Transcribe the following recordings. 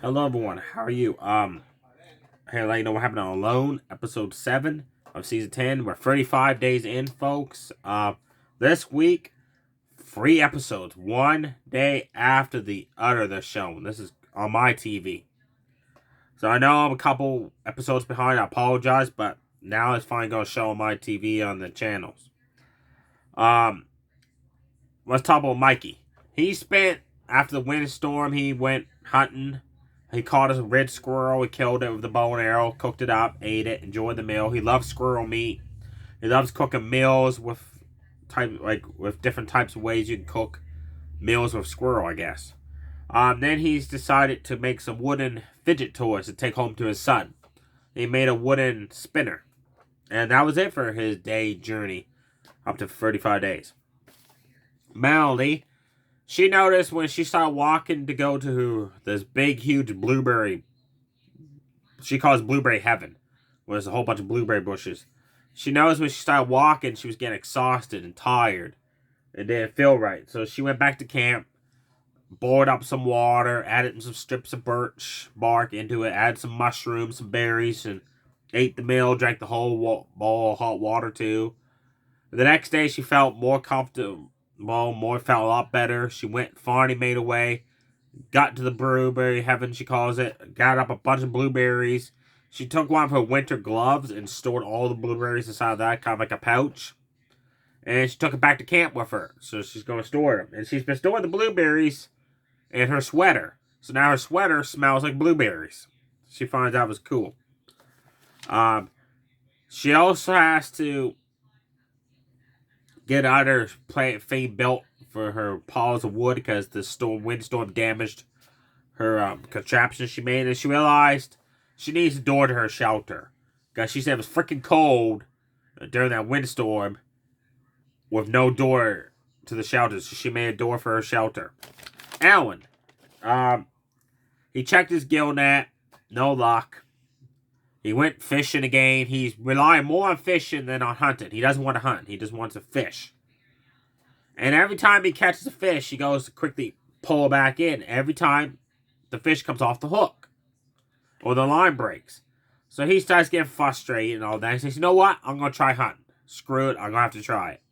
Hello everyone, how are you? Hey, let you know what happened on Alone, episode 7 of season 10. We're 35 days in, folks. This week, 3 episodes, one day after the other they're shown. This is on my TV. So I know I'm a couple episodes behind, I apologize, but now it's finally gonna show on my TV on the channels. Um, let's talk about Mikey. He spent after the windstorm. He went hunting. He caught a red squirrel. He killed it with a bow and arrow. Cooked it up. Ate it. Enjoyed the meal. He loves squirrel meat. He loves cooking meals with different types of ways you can cook meals with squirrel. I guess. Then he's decided to make some wooden fidget toys to take home to his son. He made a wooden spinner, and that was it for his day journey up to 35 days. Melody, she noticed when she started walking to go to this big, huge blueberry. She calls blueberry heaven, where there's a whole bunch of blueberry bushes. She noticed when she started walking, she was getting exhausted and tired. It didn't feel right. So she went back to camp, boiled up some water, added some strips of birch bark into it, added some mushrooms, some berries, and ate the meal, drank the whole bowl of hot water too. The next day, she felt more comfortable. Felt a lot better. She went, finally made her way, got to the blueberry heaven, she calls it, got up a bunch of blueberries. She took one of her winter gloves and stored all the blueberries inside of that, kind of like a pouch. And she took it back to camp with her. So she's going to store them. And she's been storing the blueberries in her sweater. So now her sweater smells like blueberries. She finds out it was cool. She also has to get other thing built for her piles of wood because the windstorm damaged her contraption she made, and she realized she needs a door to her shelter because she said it was freaking cold during that windstorm with no door to the shelter, so she made a door for her shelter. Alan, he checked his gill net, no luck. He went fishing again. He's relying more on fishing than on hunting. He doesn't want to hunt. He just wants to fish. And every time he catches a fish, he goes to quickly pull it back in. Every time the fish comes off the hook or the line breaks. So he starts getting frustrated and all that. He says, you know what? I'm going to try hunting. Screw it. I'm going to have to try it.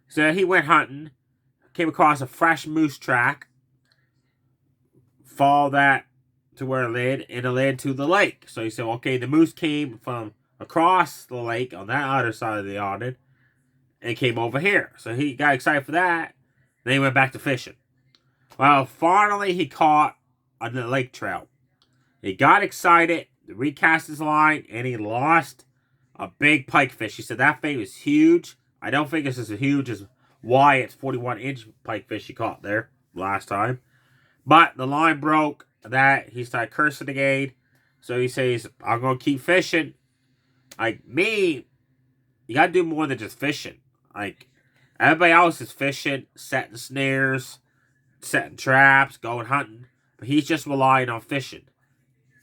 So he went hunting, came across a fresh moose track, followed that to where it led, and it led to the lake. So he said, okay, the moose came from across the lake on that other side of the island and came over here. So he got excited for that. Then he went back to fishing. Well, finally he caught a lake trout. He got excited, recast his line, and he lost a big pikefish. He said that thing was huge. I don't think it's as huge as Wyatt's 41-inch pikefish he caught there last time. But the line broke. That he started cursing again. So he says, I'm going to keep fishing. Like me, you got to do more than just fishing. Like everybody else is fishing, setting snares, setting traps, going hunting. But he's just relying on fishing.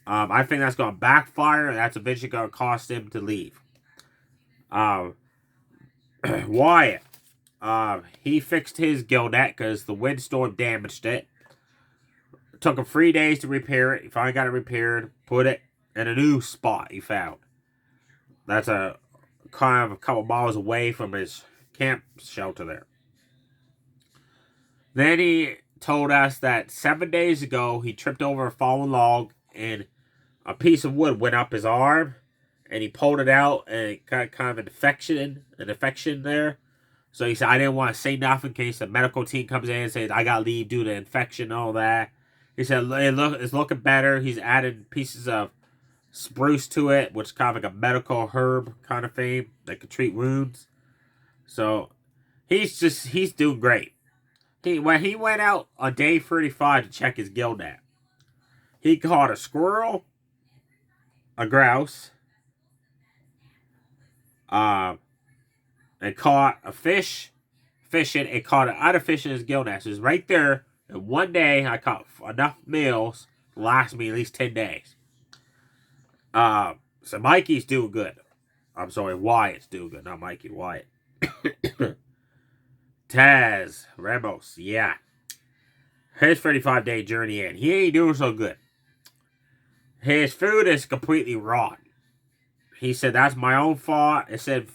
I think that's going to backfire, and that's eventually going to cost him to leave. Wyatt, he fixed his gill net because the windstorm damaged it. It took him 3 days to repair it. He finally got it repaired, put it in a new spot he found. That's a couple miles away from his camp shelter there. Then he told us that 7 days ago he tripped over a fallen log and a piece of wood went up his arm and he pulled it out and it got kind of an infection there. So he said, I didn't want to say nothing in case the medical team comes in and says, I got to leave due to infection and all that. He said, it's looking better. He's added pieces of spruce to it, which is kind of like a medical herb kind of thing that could treat wounds. So he's doing great. When he went out on day 35 to check his gill net, he caught a squirrel, a grouse, and caught a fish, fishing, and caught another fish in his gill net. So it was right there. And one day, I caught enough meals to last me at least 10 days. So Mikey's doing good. I'm sorry, Wyatt's doing good, not Mikey, Wyatt. Taz Ramos, yeah. His 35-day journey in. He ain't doing so good. his food is completely rotten. He said, that's my own fault. It said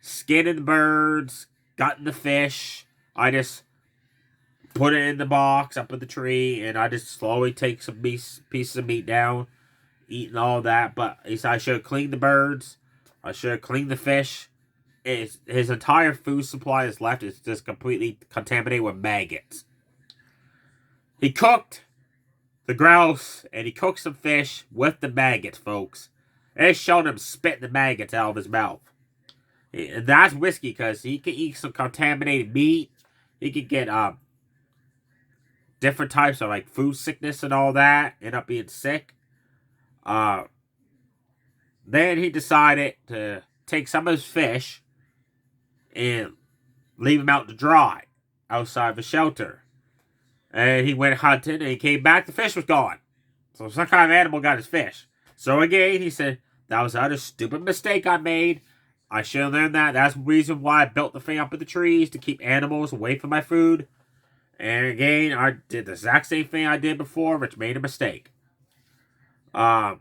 skinning the birds, gutting the fish. I just put it in the box up in the tree, and I just slowly take some pieces of meat down, eating all that. But he said I should have cleaned the birds. I should have cleaned the fish. His entire food supply is left is just completely contaminated with maggots. He cooked the grouse, and he cooked some fish with the maggots, folks. And it showed him spitting the maggots out of his mouth. And that's risky, because he could eat some contaminated meat. He could get different types of like food sickness and all that. End up being sick. Then he decided to take some of his fish and leave them out to dry outside the shelter. And he went hunting, and he came back. The fish was gone. So some kind of animal got his fish. So again, he said, that was another stupid mistake I made. I should have learned that. That's the reason why I built the thing up in the trees, to keep animals away from my food. And again, I did the exact same thing I did before, which made a mistake. So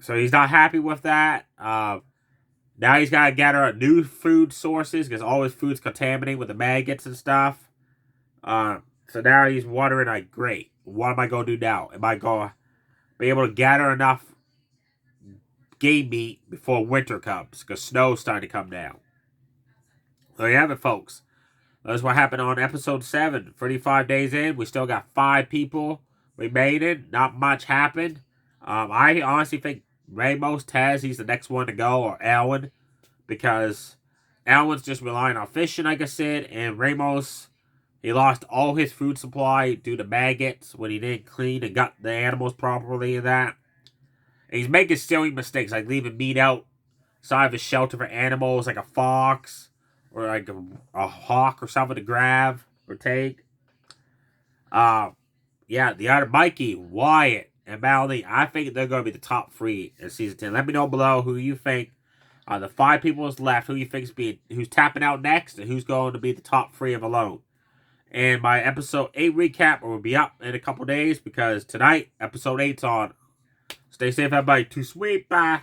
he's not happy with that. Now he's got to gather new food sources, because all his food's contaminated with the maggots and stuff. So now he's wondering, like, great, what am I going to do now? Am I going to be able to gather enough game meat before winter comes? Because snow's starting to come down. There you have it, folks. That's what happened on episode 7. 35 days in, we still got 5 people remaining. Not much happened. I honestly think Ramos, Taz, he's the next one to go, or Alan. Because Alan's just relying on fishing, like I said, and Ramos, he lost all his food supply due to maggots when he didn't clean and gut the animals properly and that. And he's making silly mistakes, like leaving meat outside of his shelter for animals, like a fox, or like a hawk or something to grab or take. Yeah, the other Mikey, Wyatt, and Melanie, I think they're going to be the top 3 in season 10. Let me know below who you think the 5 people is left, who you think's who's tapping out next, and who's going to be the top 3 of Alone. And my episode 8 recap will be up in a couple days, because tonight, episode 8's on. Stay safe, everybody. Too sweet. Bye.